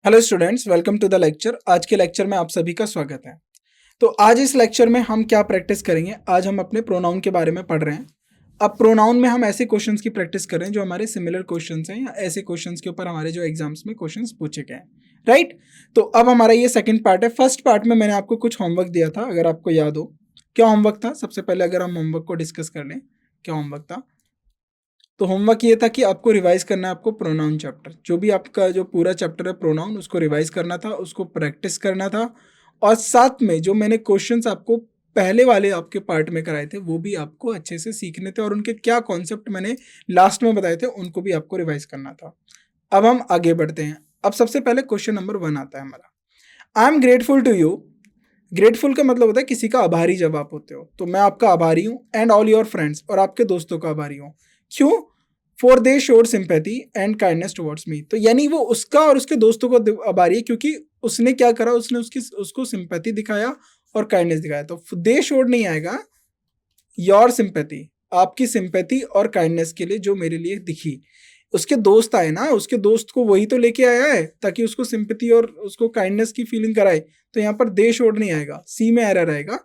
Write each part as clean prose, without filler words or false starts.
Hello students, welcome to the lecture. आज के lecture में आप सभी का स्वागत है। तो आज इस लेक्चर में हम क्या प्रैक्टिस करेंगे, आज हम अपने प्रोनाउन के बारे में पढ़ रहे हैं। अब प्रोनाउन में हम ऐसे क्वेश्चंस की प्रैक्टिस कर रहे हैं जो हमारे सिमिलर क्वेश्चंस हैं या ऐसे क्वेश्चंस के ऊपर हमारे जो एग्जाम्स में क्वेश्चंस पूछे गए हैं, राइट। तो अब हमारा ये सेकंड पार्ट है। फर्स्ट पार्ट में मैंने आपको कुछ होमवर्क दिया था, अगर आपको याद हो। क्या होमवर्क था? सबसे पहले अगर हम होमवर्क को डिस्कस कर लें, क्या होमवर्क था। तो होमवर्क ये था कि आपको रिवाइज करना है, आपको प्रोनाउन चैप्टर, जो भी आपका जो पूरा चैप्टर है प्रोनाउन, उसको रिवाइज करना था, उसको प्रैक्टिस करना था। और साथ में जो मैंने क्वेश्चंस आपको पहले वाले आपके पार्ट में कराए थे वो भी आपको अच्छे से सीखने थे, और उनके क्या कॉन्सेप्ट मैंने लास्ट में बताए थे उनको भी आपको रिवाइज करना था। अब हम आगे बढ़ते हैं। अब सबसे पहले क्वेश्चन नंबर 1 आता है हमारा। I am grateful to you. Grateful का मतलब होता है किसी का आभारी जब आप होते हो, तो मैं आपका आभारी हूँ। एंड ऑल योर फ्रेंड्स, और आपके दोस्तों का आभारी हूँ। क्यों? For they showed sympathy and kindness towards me. तो यानी वो उसका और उसके दोस्तों को आभारी है क्योंकि उसने क्या करा, उसने उसको सिंपैथी दिखाया और काइंडनेस दिखाया। तो दे शोड नहीं आएगा, योर सिंपैथी, आपकी सिंपैथी और काइंडनेस के लिए जो मेरे लिए दिखी। उसके दोस्त आए ना, उसके दोस्त को वही तो लेके आया है ताकि उसको सिंपैथी और उसको काइंडनेस की फीलिंग कराए। तो यहाँ पर दे शोड नहीं आएगा, सी में एरर आएगा,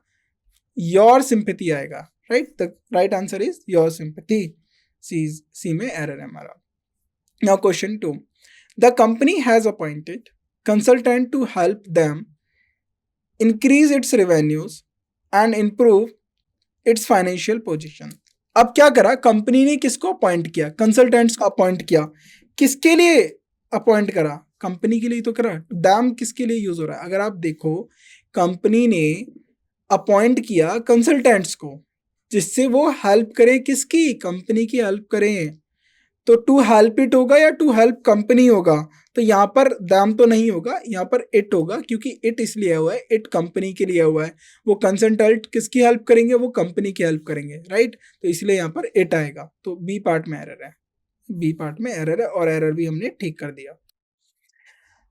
योर सिंपैथी आएगा, right. The right answer is your sympathy. C में एरर है हमारा। Now question 2, the company has appointed consultant to help them increase its revenues and improve its financial position. अब क्या करा कंपनी ने, किसको अपॉइंट किया? कंसल्टेंट्स को अपॉइंट किया। किसके लिए अपॉइंट करा? कंपनी के लिए तो करा। डैम किसके लिए यूज हो रहा है? अगर आप देखो, कंपनी ने अपॉइंट किया कंसल्टेंट्स को जिससे वो हेल्प करें, किसकी? कंपनी की हेल्प करें। तो टू हेल्प इट होगा या टू हेल्प कंपनी होगा? तो यहाँ पर दाम तो नहीं होगा, यहाँ पर इट होगा, क्योंकि इट इसलिए हुआ है, इट कंपनी के लिए हुआ है। वो कंसल्टेंट किसकी हेल्प करेंगे? वो कंपनी की हेल्प करेंगे, राइट। तो इसलिए यहाँ पर इट आएगा। तो बी पार्ट में एरर है, बी पार्ट में एरर है, और एरर भी हमने ठीक कर दिया।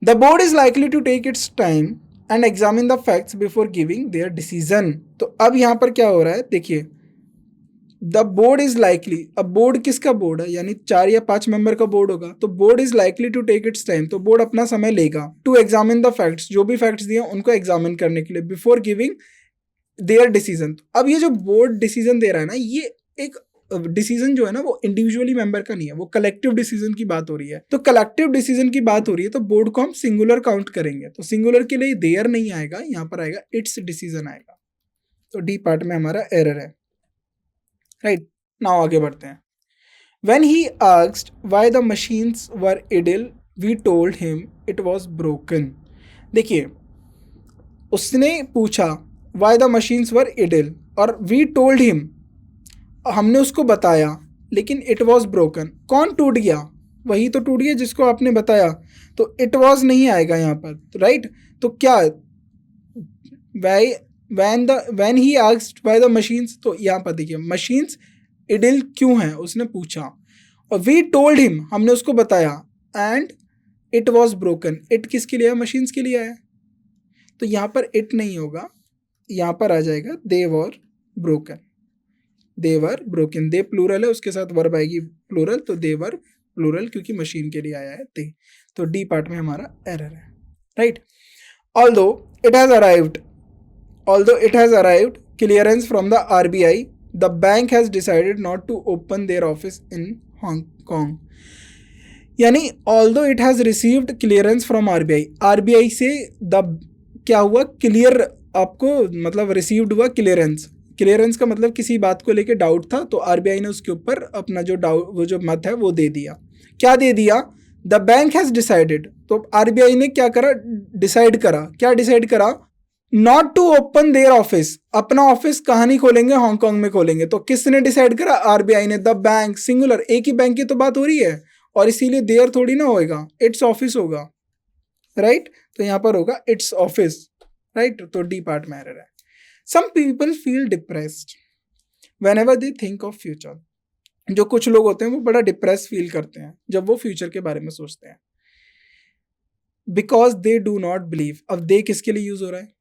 The board is likely to take its time and examine the facts before giving their decision. तो अब यहाँ पर क्या हो रहा है, देखिए, द बोर्ड इज लाइकली। अब बोर्ड किसका बोर्ड है? यानी 4 या 5 मेंबर का बोर्ड होगा। तो board is likely to take its time, तो बोर्ड अपना समय लेगा। टू एग्जामिन द फैक्ट्स, जो भी फैक्ट्स दिए उनको एग्जामिन करने के लिए, बिफोर गिविंग देयर डिसीजन। अब ये जो बोर्ड डिसीजन दे रहा है ना, ये एक डिसीजन जो है ना वो इंडिविजुअली मेंबर का नहीं है, वो कलेक्टिव डिसीजन की बात हो रही है। तो कलेक्टिव डिसीजन की बात हो रही है तो बोर्ड को हम सिंगुलर काउंट करेंगे। तो सिंगुलर के लिए देयर नहीं आएगा, यहाँ पर आएगा इट्स डिसीजन आएगा। तो डी पार्ट में हमारा एरर है, राइट। नाउ आगे बढ़ते हैं। When he asked why the machines were idle, we told him it was broken. देखिए, उसने पूछा why the machines were idle और we told him, हमने उसको बताया, लेकिन it was broken। कौन टूट गया? वही तो टूट गया जिसको आपने बताया। तो it was नहीं आएगा यहाँ पर, राइट। तो क्या why when he asked why the machines, तो यहाँ पर देखिए machines idle क्यों है उसने पूछा, और वी टोल्ड हिम, हमने उसको बताया, and it was broken. It किसके लिए है? मशीन्स के लिए है। तो यहाँ पर इट नहीं होगा, यहाँ पर आ जाएगा they were broken. They were broken, they plural है, उसके साथ वर्ब आएगी प्लूरल, तो दे वर प्लूरल क्योंकि मशीन के लिए आया है दे। तो डी पार्ट में हमारा एरर है, right. Although it has arrived, although it has arrived clearance from the RBI, the bank has decided not to open their office in Hong Kong. यानी although it has received clearance from RBI, RBI से the क्या हुआ, clear, आपको मतलब received हुआ clearance. Clearance का मतलब किसी बात को लेके डाउट था तो आरबीआई ने उसके ऊपर अपना जो डाउट, वो जो मत है वो दे दिया। क्या दे दिया? The bank has decided. तो आरबीआई ने क्या करा? डिसाइड करा। क्या डिसाइड करा? Not to open their office, अपना ऑफिस कहाँ नहीं खोलेंगे? हांगकांग में खोलेंगे। तो किसने डिसाइड करा? आरबीआई ने। द बैंक सिंगुलर, एक ही बैंक की तो बात हो रही है, और इसीलिए देयर थोड़ी ना होएगा, इट्स ऑफिस होगा, राइट। तो यहाँ पर होगा इट्स ऑफिस, राइट। तो डी पार्ट में एरर है। Some people feel depressed whenever they think of future. जो कुछ लोग होते हैं वो बड़ा डिप्रेस फील करते हैं जब वो फ्यूचर के बारे में सोचते हैं, because they do not believe. अब दे किसके लिए यूज हो रहा है?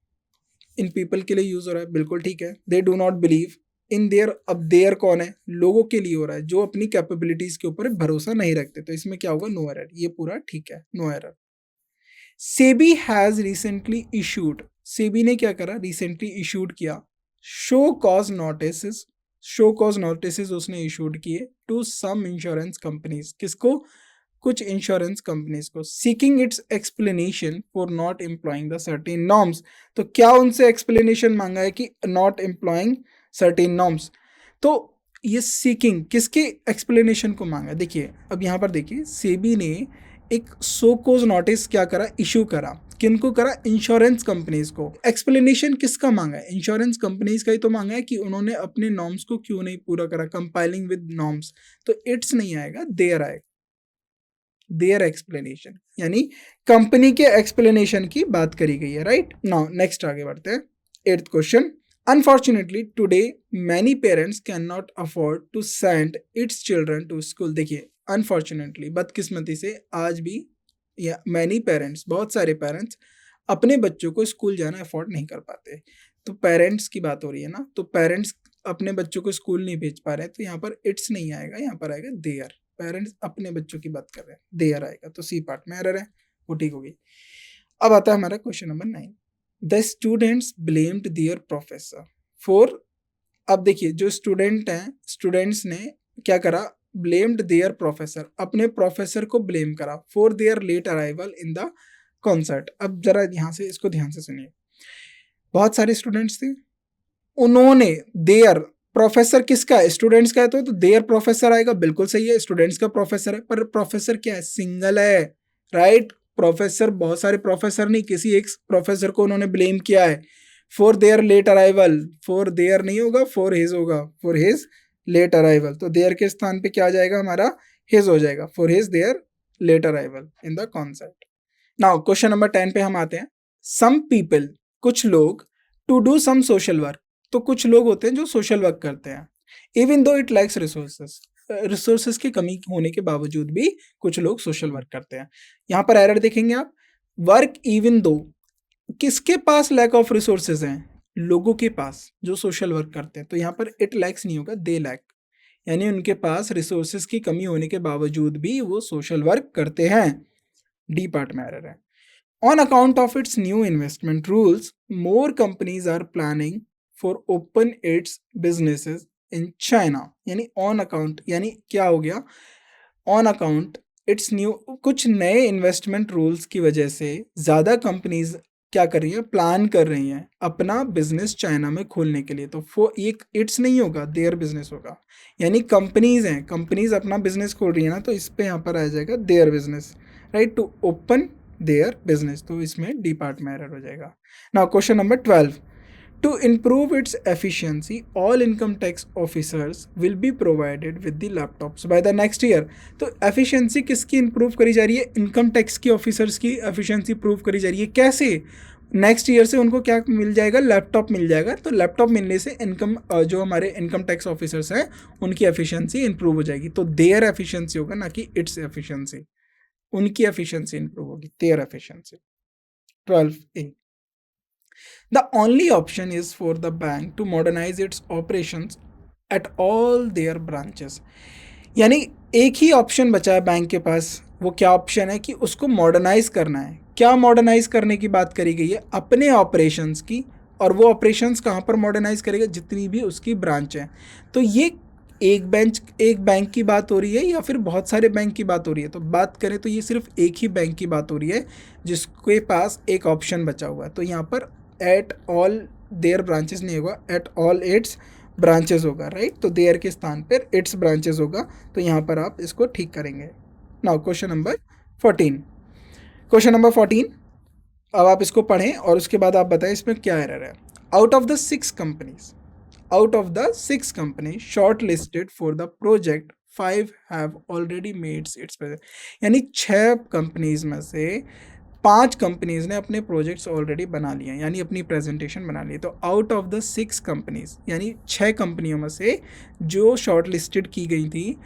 इन पीपल के लिए यूज हो रहा है, बिल्कुल ठीक है। They do not believe in their, अब देयर कौन है? लोगों के लिए हो रहा है जो अपनी कैपेबिलिटीज के ऊपर भरोसा नहीं रखते। तो इसमें क्या होगा? No error. ये पूरा ठीक है, no error. SEBI has recently issued, SEBI ने क्या करा, रिसेंटली इशूड किया show cause notice, show cause notice उसने इशूड किए टू सम इंश्योरेंस कंपनीज, किसको, कुछ इंश्योरेंस कंपनीज को, seeking its explanation for not employing the certain norms. तो क्या उनसे एक्सप्लेनेशन मांगा है कि नॉट एम्प्लॉइंग सर्टेन नॉर्म्स। तो ये सीकिंग किसके एक्सप्लेनेशन को मांगा, देखिए अब यहाँ पर देखिए सेबी ने एक सो कोज नोटिस क्या करा, इशू करा, किनको करा, इंश्योरेंस कंपनीज को। एक्सप्लेनेशन किसका मांगा है, इंश्योरेंस कंपनीज का ही तो मांगा है कि उन्होंने अपने नॉर्म्स को क्यों नहीं पूरा करा, कंपाइलिंग विद नॉर्म्स। तो इट्स नहीं आएगा, देयर आएगा, देयर एक्सप्लेनेशन, यानी कंपनी के एक्सप्लेनेशन की बात करी गई है, राइट। नाउ नेक्स्ट आगे बढ़ते हैं, 8th question. Unfortunately today many parents can not afford to send its children to school. देखिए अनफॉर्चुनेटली, बदकिस्मती से आज भी या मैनी पेरेंट्स, बहुत सारे पेरेंट्स अपने बच्चों को स्कूल जाना अफोर्ड नहीं कर पाते। तो पेरेंट्स की बात हो रही है ना, तो पेरेंट्स अपने बच्चों को स्कूल नहीं भेज पा रहे, तो यहाँ पर इट्स नहीं आएगा, यहाँ पर आएगा देयर। पेरेंट्स अपने बच्चों की बात कर रहे हैं, देयर आएगा, तो सी पार्ट में एरर है, वो ठीक होगी। अब आता है हमारा question number 9। The students blamed their professor for, अब देखिए जो स्टूडेंट हैं, स्टूडेंट्स ने क्या करा, ब्लेम्ड देयर प्रोफेसर, अपने प्रोफेसर को ब्लेम करा for their late arrival in the concert. अब जरा यहाँ से इसको ध्यान से सुनिए, बहुत सारे स्टूडेंट्स थे, उन्होंने, देयर प्रोफेसर किसका है, स्टूडेंट्स का है, तो देयर प्रोफेसर आएगा, बिल्कुल सही है, स्टूडेंट्स का प्रोफेसर है, पर प्रोफेसर क्या है, सिंगल है, राइट। प्रोफेसर, बहुत सारे प्रोफेसर नहीं, किसी एक प्रोफेसर को उन्होंने ब्लेम किया है for their late arrival, for their नहीं होगा, फॉर हिज होगा, फॉर हिज लेट अराइवल, तो देयर के स्थान पे क्या आ जाएगा हमारा, हिज हो जाएगा, for his their late arrival in the concert. Now question number 10 पे हम आते हैं। सम पीपल, कुछ लोग, to do some social work, तो कुछ लोग होते हैं जो सोशल वर्क करते हैं, even though it lacks resources, resources की कमी होने के बावजूद भी कुछ लोग सोशल वर्क करते हैं। यहाँ पर एरर देखेंगे आप, वर्क इवन दो, किसके पास लैक ऑफ रिसोर्सेज हैं, लोगों के पास जो सोशल वर्क करते हैं, तो यहाँ पर इट लैक्स नहीं होगा, दे लैक, यानी उनके पास रिसोर्सेज की कमी होने के बावजूद भी वो सोशल वर्क करते हैं, डी पार्ट में एरर है। On account of its new investment rules, more companies are planning for open its businesses in China. यानी on account, यानी क्या हो गया, on account its new, कुछ नए इन्वेस्टमेंट रूल्स की वजह से ज़्यादा कंपनीज क्या कर रही हैं, प्लान कर रही हैं अपना बिजनेस चाइना में खोलने के लिए। तो ये इट्स नहीं होगा, देयर बिजनेस होगा, यानी कंपनीज हैं, कंपनीज अपना बिजनेस खोल रही है ना, तो इस पे यहाँ पर आ जाएगा their business, right, to open their business, तो इसमें डी पार्ट में एरर हो जाएगा। Now question number 12। To improve its efficiency all income tax officers will be provided with the laptops by the next year. तो efficiency किसकी improve करी जा रही है, इनकम टैक्स की ऑफिसर्स की एफिशिएंसी प्रूव करी जा रही है, कैसे, नेक्स्ट ईयर से उनको क्या मिल जाएगा, लैपटॉप मिल जाएगा, तो लैपटॉप मिलने से इनकम, जो हमारे इनकम टैक्स ऑफिसर्स हैं उनकी एफिशिएंसी इंप्रूव हो जाएगी, तो देयर एफिशिएंसी होगा, ना कि इट्स एफिशिएंसी, उनकी एफिशिएंसी इंप्रूव होगी, their efficiency. 12A, the only option is for the bank to modernize its operations at all their branches। यानी एक ही ऑप्शन बचा है बैंक के पास, वो क्या ऑप्शन है कि उसको मॉडर्नाइज करना है। क्या मॉडर्नाइज करने की बात करी गई है, अपने ऑपरेशंस की, और वो ऑपरेशंस कहाँ पर मॉडर्नाइज करेगा, जितनी भी उसकी ब्रांच है। तो ये एक बैंक की बात हो रही है या फिर बहुत सारे बैंक की बात हो रही है, तो बात करें तो ये सिर्फ एक ही बैंक की बात हो रही है जिसके पास एक ऑप्शन बचा हुआ है। तो यहाँ पर एट ऑल देयर ब्रांचेस नहीं होगा, एट ऑल इट्स ब्रांचेस होगा, राइट। तो देयर के स्थान पर इट्स ब्रांचेस होगा, तो यहाँ पर आप इसको ठीक करेंगे। Now question number 14। Question number 14, अब आप इसको पढ़ें और उसके बाद आप बताएं इसमें क्या एरर है। Out of the 6 companies shortlisted for the project, 5 have already made its present। यानी 6 कंपनीज में से 5 कंपनीज ने अपने प्रोजेक्ट्स ऑलरेडी बना लिए हैं, यानी अपनी प्रेजेंटेशन बना ली। तो आउट ऑफ द 6 कंपनीज, यानी 6 कंपनियों में से जो शॉर्ट लिस्टेड की गई थी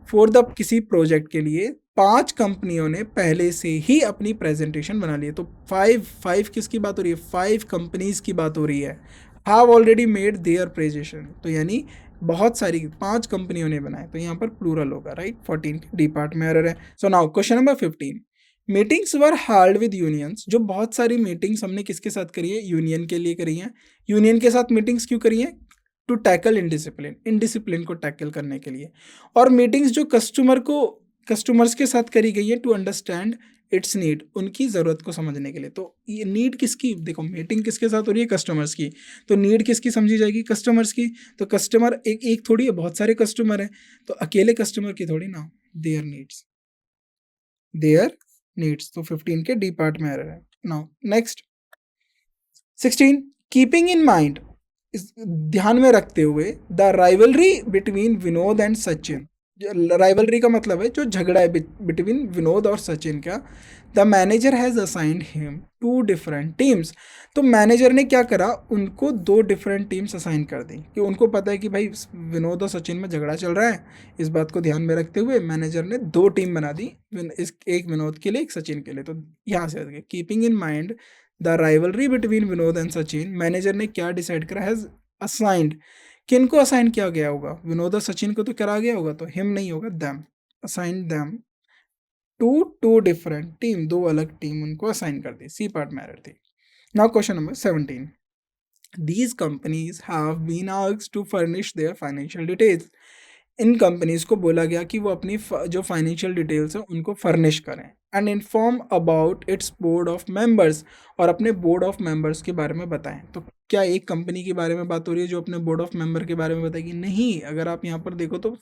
फॉर द किसी प्रोजेक्ट के लिए, 5 कंपनियों ने पहले से ही अपनी प्रेजेंटेशन बना ली है। तो 5 किसकी बात हो रही है, 5 कंपनीज की बात हो रही है, have already made their presentation, तो यानी बहुत सारी 5 कंपनियों ने बनाए, तो यहाँ पर प्लूरल होगा, राइट। 14 डी पार्ट में एरर है। So now question number 15। Meetings were hard with unions, जो बहुत सारी मीटिंग्स हमने किसके साथ करी है, यूनियन के लिए करी है। यूनियन के साथ मीटिंग्स क्यों करी है, टू टैकल इनडिसिप्लिन, इनडिसिप्लिन को टैकल करने के लिए। और मीटिंग्स जो कस्टमर्स के साथ करी गई है टू अंडरस्टैंड इट्स नीड, उनकी ज़रूरत को समझने के लिए। तो ये नीड किसकी, देखो मीटिंग किसके साथ हो रही है, कस्टमर्स की, तो नीड किसकी समझी जाएगी, कस्टमर्स की। तो कस्टमर एक एक थोड़ी है, बहुत सारे कस्टमर हैं, तो अकेले कस्टमर की थोड़ी ना, देयर नीड्स, देयर नीड्स। तो 15 के डी पार्ट में एरर है। Now next 16, keeping in mind, ध्यान में रखते हुए the rivalry between Vinod and Sachin, rivalry का मतलब है जो झगड़ा है बिटवीन विनोद और सचिन का। The manager has assigned him to different teams, तो मैनेजर ने क्या करा, उनको दो डिफरेंट टीम्स असाइन कर दी, कि उनको पता है कि भाई विनोद और सचिन में झगड़ा चल रहा है। इस बात को ध्यान में रखते हुए मैनेजर ने दो टीम बना दी, एक विनोद के लिए, एक सचिन के लिए। तो यहाँ से keeping in mind the rivalry between Vinod and Sachin, manager ने क्या डिसाइड करा, हैज़ असाइंड, किनको असाइन किया गया होगा, विनोद और सचिन को तो करा गया होगा, तो हिम नहीं होगा, them, assign them to different team, दो अलग टीम उनको असाइन कर दी। सी पार्ट में एरर थी। Now question number 17, these companies have been asked to furnish their financial details, in companies को बोला गया कि वो अपनी जो फाइनेंशियल डिटेल्स हैं उनको फर्निश करें, and inform about it's board of members, और अपने बोर्ड ऑफ मेंबर्स के बारे में बताएं। तो क्या एक कंपनी के बारे में बात हो रही है जो अपने बोर्ड ऑफ मेंबर के बारे में बताएगी, नहीं। अगर आप यहाँ पर देखो तो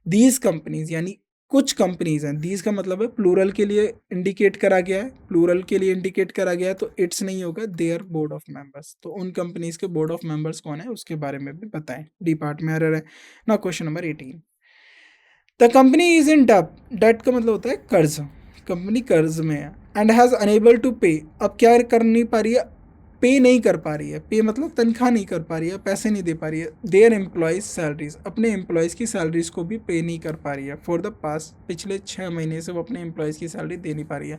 दीज कंपनीज यानी कुछ कंपनीज हैं, दीज का मतलब है प्लूरल के लिए इंडिकेट करा गया है, प्लूरल के लिए इंडिकेट करा गया है, तो इट्स नहीं होगा, देयर बोर्ड ऑफ मेंबर्स। तो उन कंपनीज के बोर्ड ऑफ मेंबर्स कौन है उसके बारे में भी बताएं। डी पार्ट में एरर है। ना question number 18, the company is in debt, debt का मतलब होता है कर्ज, कंपनी कर्ज में है, एंड हैज़ अनेबल टू पे, अब क्या कर नहीं पा रही है, पे नहीं कर पा रही है, पे मतलब तनख्वाह नहीं कर पा रही है, पैसे नहीं दे पा रही है, देयर एम्प्लॉयज़ सैलरीज, अपने एम्प्लॉयज़ की सैलरीज को भी पे नहीं कर पा रही है, फॉर द पास, पिछले 6 महीने से वो अपने एम्प्लॉयज़ की सैलरी दे नहीं पा रही है।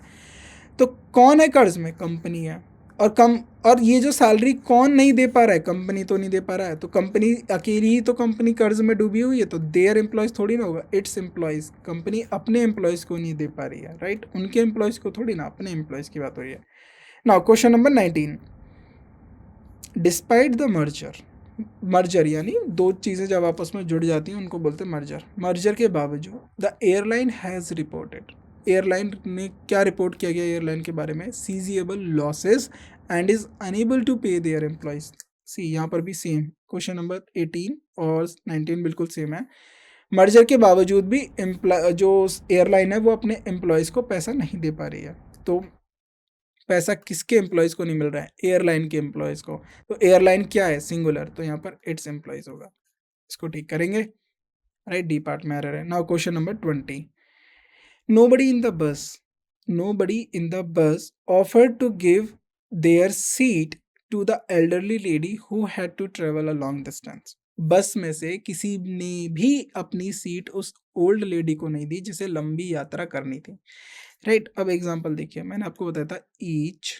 तो कौन है कर्ज में, कंपनी है। और ये जो सैलरी कौन नहीं दे पा रहा है, कंपनी तो नहीं दे पा रहा है, तो कंपनी अकेली ही तो कंपनी कर्ज में डूबी हुई है, तो देयर एम्प्लॉयज़ थोड़ी ना होगा, इट्स एम्प्लॉयज़, कंपनी अपने एम्प्लॉयज़ को नहीं दे पा रही है, राइट, उनके एम्प्लॉयज़ को थोड़ी ना, अपने एम्प्लॉयज़ की बात हो रही है। Now question number 19, despite the merger, merger यानी दो चीज़ें जब आपस में जुड़ जाती हैं उनको बोलते हैं मर्जर, मर्जर के बावजूद the airline has reported, airline ने क्या रिपोर्ट किया गया एयरलाइन के बारे में, sizeable losses and is unable to pay their employees. C यहाँ पर भी सेम, क्वेश्चन नंबर 18 और 19 बिल्कुल सेम है। मर्जर के बावजूद भी जो एयरलाइन है वो अपने एम्प्लॉयज़ को पैसा नहीं दे पा रही है, तो पैसा किसके एम्प्लॉयज़ को नहीं मिल रहा है, एयरलाइन के एम्प्लॉयज़ को। तो एयरलाइन क्या है, सिंगुलर, तो यहाँ पर इट्स एम्प्लॉयज़ होगा, इसको ठीक करेंगे, राइट। डी पार्ट में एरर है। Now question number 20, nobody in the bus, nobody in the bus offered to give their seat to the elderly lady who had to travel a long distance, bus में से किसी ने भी अपनी seat उस old lady को नहीं दी जिसे लंबी यात्रा करनी थी, राइट। अब एग्जांपल देखिए, मैंने आपको बताया था ईच,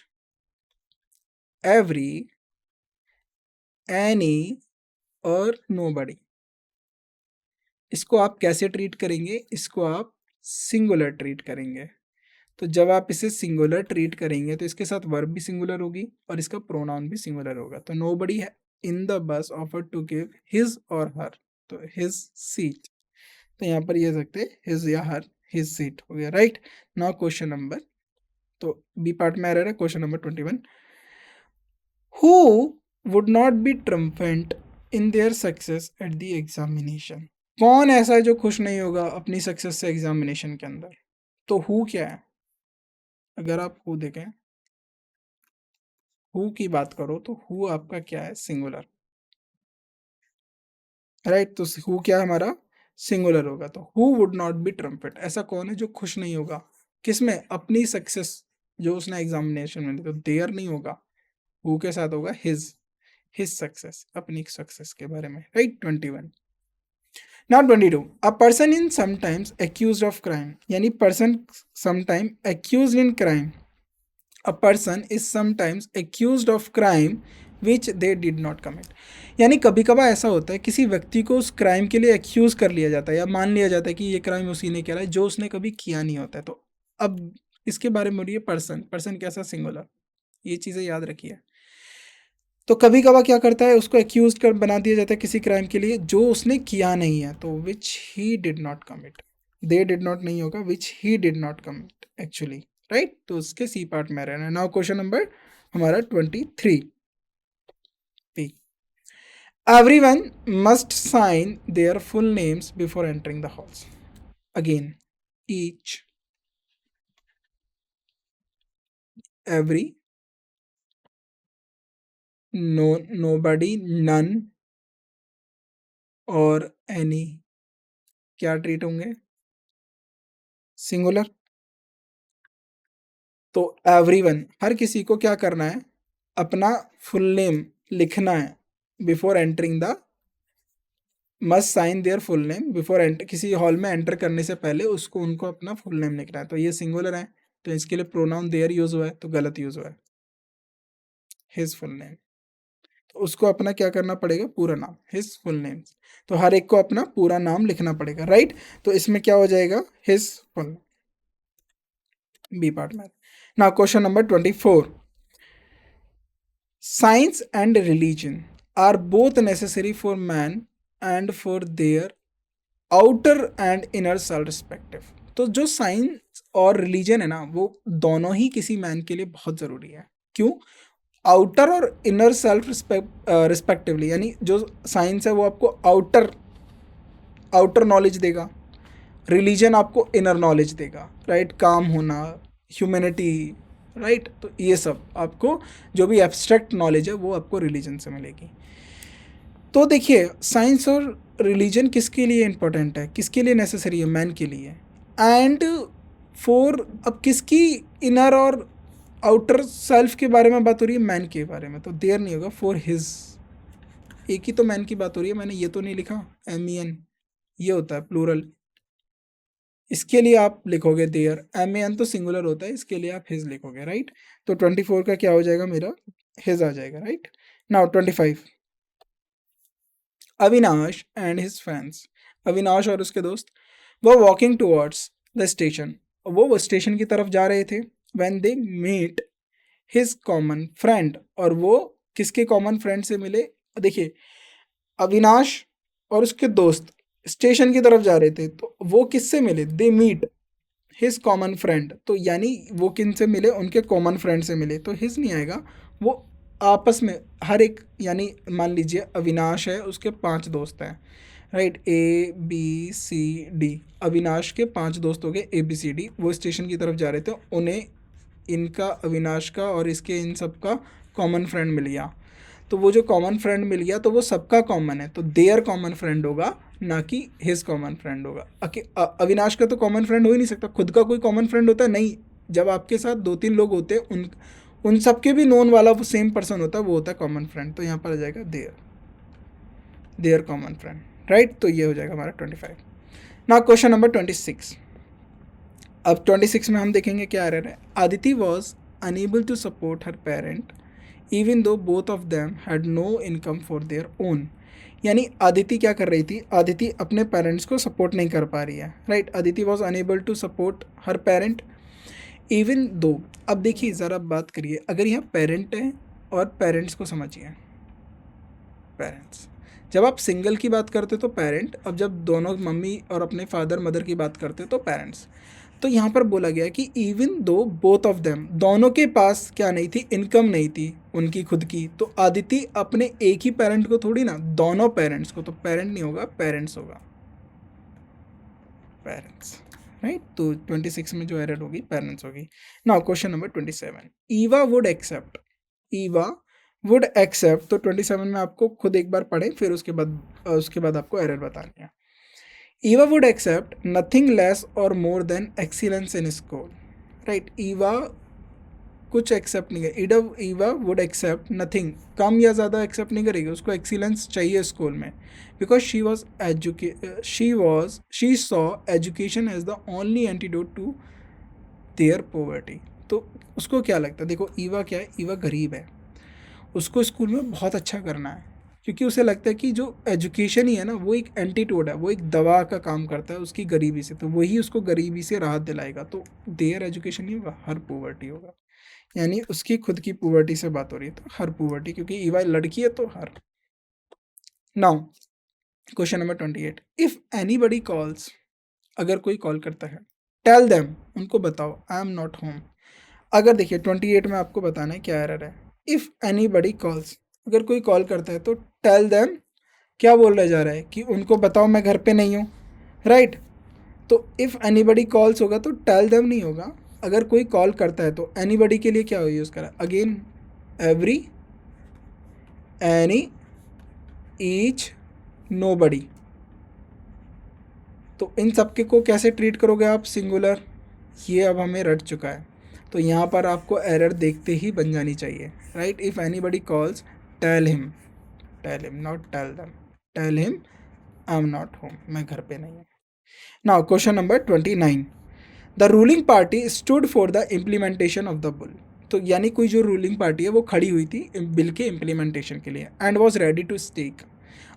एवरी, एनी और नोबडी, इसको आप कैसे ट्रीट करेंगे, इसको आप सिंगुलर ट्रीट करेंगे। तो जब आप इसे सिंगुलर ट्रीट करेंगे तो इसके साथ वर्ब भी सिंगुलर होगी और इसका प्रोनाउन भी सिंगुलर होगा। तो nobody in the bus offer to give his और हर, तो हिज सीट, तो यहाँ पर ये सकते हिज या हर, हिज सीट हो गया, राइट। नाउ क्वेश्चन नंबर, तो बी पार्ट में आ रहा है question number 21, who would not be triumphant in their success at the examination, कौन ऐसा है जो खुश नहीं होगा अपनी सक्सेस से एग्जामिनेशन के अंदर। तो हु क्या है, अगर आप हु देखें, हु की बात करो तो हु आपका क्या है, सिंगुलर, राइट। तो हु क्या है हमारा, सिंगुलर होगा। तो who would not B trumpet, ऐसा कौन है जो खुश नहीं होगा, किसमें, अपनी सक्सेस जो उसने एग्जामिनेशन में दी, तो देयर नहीं होगा, हु के साथ होगा हिज सक्सेस, अपनी सक्सेस के बारे में, right. 21, now 22, a person in sometimes accused of crime, यानी person sometime accused in crime, a person is sometimes accused of crime which they did not commit, यानी कभी कभार ऐसा होता है किसी व्यक्ति को उस क्राइम के लिए एक्यूज कर लिया जाता है या मान लिया जाता है कि ये क्राइम उसी ने किया है जो उसने कभी किया नहीं होता है। तो अब इसके बारे में हो रही है पर्सन, पर्सन कैसा, सिंगुलर, ये चीज़ें याद रखिए। तो कभी कभार क्या करता है, उसको एक्यूज कर बना दिया जाता है किसी क्राइम के लिए जो उसने किया नहीं है, तो which he did not commit, they did not नहीं होगा, which he did not commit actually, right. तो उसके सी पार्ट में रहना है। नाउ क्वेश्चन नंबर हमारा 23 P, everyone must sign their full names before entering the halls. Again, each, every, no, nobody, none और any क्या ट्रीट होंगे, सिंगुलर। तो एवरीवन, हर किसी को क्या करना है, अपना फुल नेम लिखना है before entering the, must sign their full name before enter, किसी हॉल में एंटर करने से पहले उसको उनको अपना फुल नेम लिखना है। तो ये सिंगुलर है, तो इसके लिए प्रोनाउन देयर यूज हुआ है, तो गलत यूज हुआ है, हिज फुल नेम। तो उसको अपना क्या करना पड़ेगा, पूरा नाम, हिज फुल नेम। तो हर एक को अपना पूरा नाम लिखना पड़ेगा, राइट। तो इसमें क्या हो जाएगा, हिज फुल, बी पार्ट में। Now question number 24, science and religion are both necessary for man and for their outer and inner self respective. तो जो साइंस और रिलीजन है ना, वो दोनों ही किसी मैन के लिए बहुत ज़रूरी है। क्यों, आउटर और इनर सेल्फ रिस्पेक्टिवली, यानी जो साइंस है वो आपको आउटर आउटर नॉलेज देगा, रिलीजन आपको इनर नॉलेज देगा, राइट, काम होना, ह्यूमैनिटी, राइट। तो ये सब आपको जो भी एब्स्ट्रैक्ट नॉलेज है वो आपको रिलीजन से मिलेगी। तो देखिए, साइंस और रिलीजन किसके लिए इंपॉर्टेंट है, किसके लिए नेसेसरी है, मैन के लिए। एंड फॉर, अब किसकी इनर और आउटर सेल्फ के बारे में बात हो रही है, मैन के बारे में, तो देयर नहीं होगा, फॉर हिज, एक ही तो मैन की बात हो रही है, मैंने ये तो नहीं लिखा MEN, ये होता है प्लूरल, इसके लिए आप लिखोगे देयर, MEN तो सिंगुलर होता है, इसके लिए आप हिज लिखोगे, राइट। तो 24 का क्या हो जाएगा मेरा, हिज आ जाएगा, right. Now 25, Avinash and his friends, Avinash और उसके दोस्त वो वॉकिंग टुवर्ड्स द स्टेशन, वो स्टेशन की तरफ जा रहे थे, when they meet his common friend, और वो किसके कॉमन फ्रेंड से मिले, देखिए अविनाश और उसके दोस्त स्टेशन की तरफ जा रहे थे, तो वो किससे मिले, they meet his common friend, तो यानी वो किन से मिले, उनके कॉमन फ्रेंड से मिले, तो हिज नहीं आएगा, वो आपस में हर एक, यानी मान लीजिए अविनाश है, उसके 5 दोस्त हैं, राइट, ABCD, अविनाश के 5 दोस्त हो गए ABCD, वो स्टेशन की तरफ जा रहे थे, उन्हें इनका, अविनाश का और इसके इन सब का कॉमन फ्रेंड मिल गया, तो वो जो कॉमन फ्रेंड मिल गया तो वो सबका कॉमन है, तो देयर कॉमन फ्रेंड होगा, ना कि हिज कॉमन फ्रेंड होगा। अविनाश का तो कॉमन फ्रेंड हो ही नहीं सकता, खुद का कोई कॉमन फ्रेंड होता है नहीं, जब आपके साथ 2-3 लोग होते हैं, उन सबके भी नोन वाला वो सेम पर्सन होता है, वो होता है कॉमन फ्रेंड, तो यहाँ पर आ जाएगा देयर कॉमन फ्रेंड, राइट। तो ये हो जाएगा हमारा 25। नाउ क्वेश्चन नंबर 26, अब 26 में हम देखेंगे क्या एरर है, Aditi was unable to support her parent even though both of them had no income for their own, यानी आदिति क्या कर रही थी, आदिति अपने पेरेंट्स को सपोर्ट नहीं कर पा रही है, right. Aditi was unable to support her parent even though, अब देखिए ज़रा बात करिए, अगर यहाँ पेरेंट है और पेरेंट्स को समझिए, पेरेंट्स, जब आप सिंगल की बात करते तो पेरेंट, अब जब दोनों मम्मी और अपने फादर मदर की बात करते तो पेरेंट्स, तो यहाँ पर बोला गया कि even though both of them, दोनों के पास क्या नहीं थी, इनकम नहीं थी उनकी खुद की, तो आदिति अपने एक ही पेरेंट को थोड़ी ना, दोनों पेरेंट्स को, तो पेरेंट नहीं होगा, पेरेंट्स होगा, पेरेंट्स, राइट। तो 26 में जो एरर होगी पेरेंट्स होगी। Now question number 27, Eva would accept, Eva would accept, तो 27 में आपको खुद एक बार पढ़े, फिर उसके बाद आपको एरर बतानी है। Eva would accept nothing less or more than excellence in school, right. Eva कुछ एक्सेप्ट नहीं करेगी, ईवा वुड एक्सेप्ट नथिंग, कम या ज़्यादा एक्सेप्ट नहीं करेगी, उसको एक्सीलेंस चाहिए स्कूल में, because she saw education as the only antidote to their poverty. तो उसको क्या लगता है, देखो ईवा क्या है, ईवा गरीब है, उसको स्कूल में बहुत अच्छा करना है, क्योंकि उसे लगता है कि जो एजुकेशन ही है ना वो एक एंटीटोड है, वो एक दवा का काम करता है उसकी गरीबी से, तो वही उसको गरीबी से राहत दिलाएगा। तो देयर एजुकेशन नहीं होगा, हर पॉवर्टी होगा, यानी उसकी खुद की पॉवर्टी से बात हो रही है, तो हर पॉवर्टी, क्योंकि ईवाई लड़की है तो her. Now question number 28, if anybody calls, अगर कोई कॉल करता है, टेल देम, उनको बताओ, आई एम नॉट होम। अगर देखिए 28 में आपको बताना है क्या एरर है। इफ एनीबडी कॉल्स, अगर कोई कॉल करता है तो टेल देम क्या बोल रहा जा रहा है कि उनको बताओ मैं घर पे नहीं हूँ, राइट। तो इफ एनीबडी कॉल्स होगा तो टेल देम नहीं होगा। अगर कोई कॉल करता है तो एनीबडी के लिए क्या यूज़ करा, again every, any, each, nobody. तो इन सबके को कैसे ट्रीट करोगे आप, सिंगुलर, ये अब हमें रट चुका है। तो यहाँ पर आपको एरर देखते ही बन जानी चाहिए, right. If anybody calls tell him, not tell them, tell him I am not home, मैं घर पे नहीं हूँ। Now question number 29, the ruling party stood for the implementation of the bill. तो यानी कोई जो रूलिंग पार्टी है वो खड़ी हुई थी बिल के इम्प्लीमेंटेशन के लिए, and was ready to stake.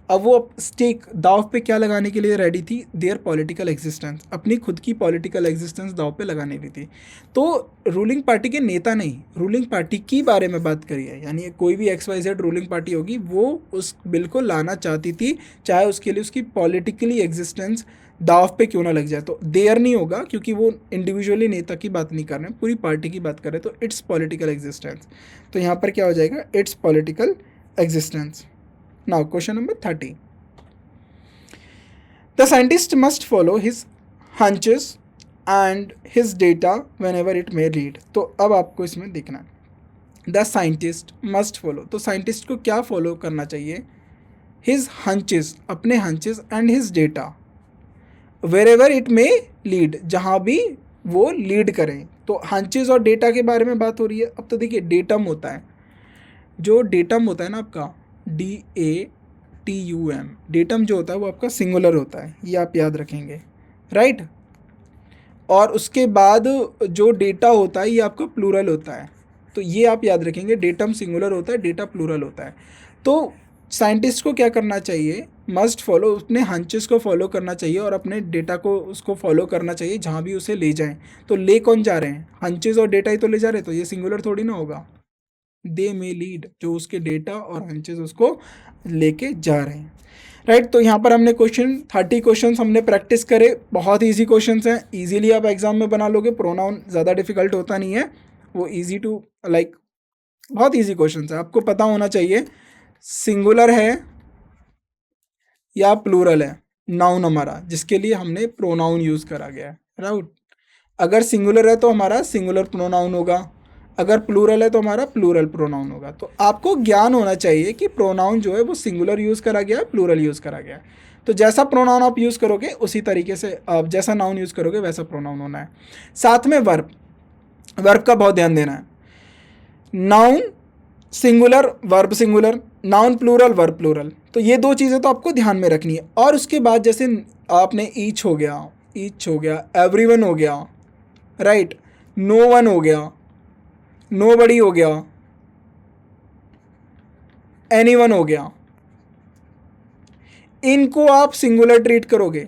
अब वो स्टेक, दाव पे क्या लगाने के लिए रेडी थी, देयर पॉलिटिकल एग्जिस्टेंस, अपनी खुद की पॉलिटिकल एग्जिस्टेंस दाव पे लगाने की थी। तो रूलिंग पार्टी के नेता नहीं, रूलिंग पार्टी की बारे में बात करी है, यानी कोई भी XYZ रूलिंग पार्टी होगी वो उस बिल को लाना चाहती थी, चाहे उसके लिए उसकी पॉलिटिकली एग्जिस्टेंस दाव पे क्यों ना लग जाए। तो देयर नहीं होगा, क्योंकि वो इंडिविजुअली नेता की बात नहीं कर रहे हैं, पूरी पार्टी की बात कर रहे हैं, तो इट्स पॉलिटिकल एग्जिस्टेंस। तो यहाँ पर क्या हो जाएगा, it's political existence. Now question number 30. The scientist must follow his hunches and his data whenever it may lead. तो अब आपको इसमें देखना है, द साइंटिस्ट मस्ट फॉलो, तो साइंटिस्ट को क्या फॉलो करना चाहिए, हिज हंचेस, अपने hunches, and his data wherever it may lead, जहाँ भी वो लीड करें। तो हंचेस और डेटा के बारे में बात हो रही है। अब तो देखिए डेटम होता है, जो डेटम होता है ना आपका DATUM, डेटम जो होता है वो आपका सिंगुलर होता है, ये आप याद रखेंगे, राइट। और उसके बाद जो डेटा होता है ये आपका प्लूरल होता है, तो ये आप याद रखेंगे, डेटम सिंगुलर होता है, डेटा प्लूरल होता है। तो साइंटिस्ट को क्या करना चाहिए, मस्ट फॉलो, अपने हंचेस को फॉलो करना चाहिए और अपने डेटा को उसको फॉलो करना चाहिए जहाँ भी उसे ले जाएं। तो ले कौन जा रहे हैं, हंचेस और डेटा ही तो ले जा रहे हैं, तो ये सिंगुलर थोड़ी ना होगा, दे मे लीड, जो उसके डेटा और हंचेस उसको लेके जा रहे हैं, राइट। तो यहाँ पर हमने 30 क्वेश्चन हमने प्रैक्टिस करे, बहुत इजी क्वेश्चंस हैं, इजीली आप एग्जाम में बना लोगे। प्रोनाउन ज़्यादा डिफिकल्ट होता नहीं है, वो इजी टू लाइक, बहुत इजी क्वेश्चंस है। आपको पता होना चाहिए सिंगुलर है या प्लूरल है नाउन हमारा, जिसके लिए हमने प्रोनाउन यूज़ करा गया है, राइट। अगर सिंगुलर है तो हमारा सिंगुलर प्रोनाउन होगा, अगर प्लूरल है तो हमारा प्लूरल प्रोनाउन होगा। तो आपको ज्ञान होना चाहिए कि प्रोनाउन जो है वो सिंगुलर यूज़ करा गया है, प्लूरल यूज़ करा गया है। तो जैसा प्रोनाउन आप यूज़ करोगे उसी तरीके से आप जैसा नाउन यूज़ करोगे वैसा प्रोनाउन होना है। साथ में वर्ब, वर्ब का बहुत ध्यान देना है। Noun singular, verb singular, noun plural, verb plural, तो ये दो चीज़ें तो आपको ध्यान में रखनी है। और उसके बाद जैसे आपने ईच हो गया, एवरीवन हो गया, राइट, नो वन हो गया, नोबडी हो गया, एनीवन हो गया, इनको आप सिंगुलर ट्रीट करोगे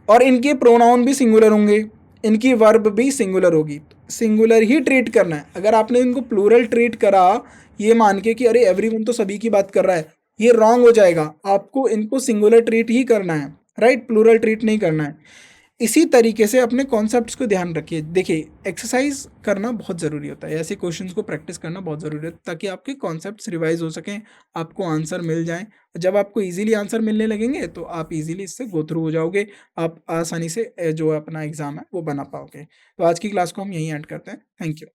और इनके प्रोनाउन भी सिंगुलर होंगे, इनकी वर्ब भी सिंगुलर होगी, सिंगुलर ही ट्रीट करना है। अगर आपने इनको प्लूरल ट्रीट करा ये मान के कि अरे एवरीवन तो सभी की बात कर रहा है, ये रॉन्ग हो जाएगा। आपको इनको सिंगुलर ट्रीट ही करना है, राइट, प्लूरल ट्रीट नहीं करना है। इसी तरीके से अपने कॉन्सेप्ट्स को ध्यान रखिए। देखिए एक्सरसाइज करना बहुत ज़रूरी होता है, ऐसे क्वेश्चंस को प्रैक्टिस करना बहुत ज़रूरी है, ताकि आपके कॉन्सेप्ट्स रिवाइज हो सकें, आपको आंसर मिल जाएं। जब आपको इजीली आंसर मिलने लगेंगे तो आप इजीली इससे गो थ्रू हो जाओगे, आप आसानी से जो अपना एग्ज़ाम है वो बना पाओगे। तो आज की क्लास को हम यहीं एंड करते हैं। Thank you.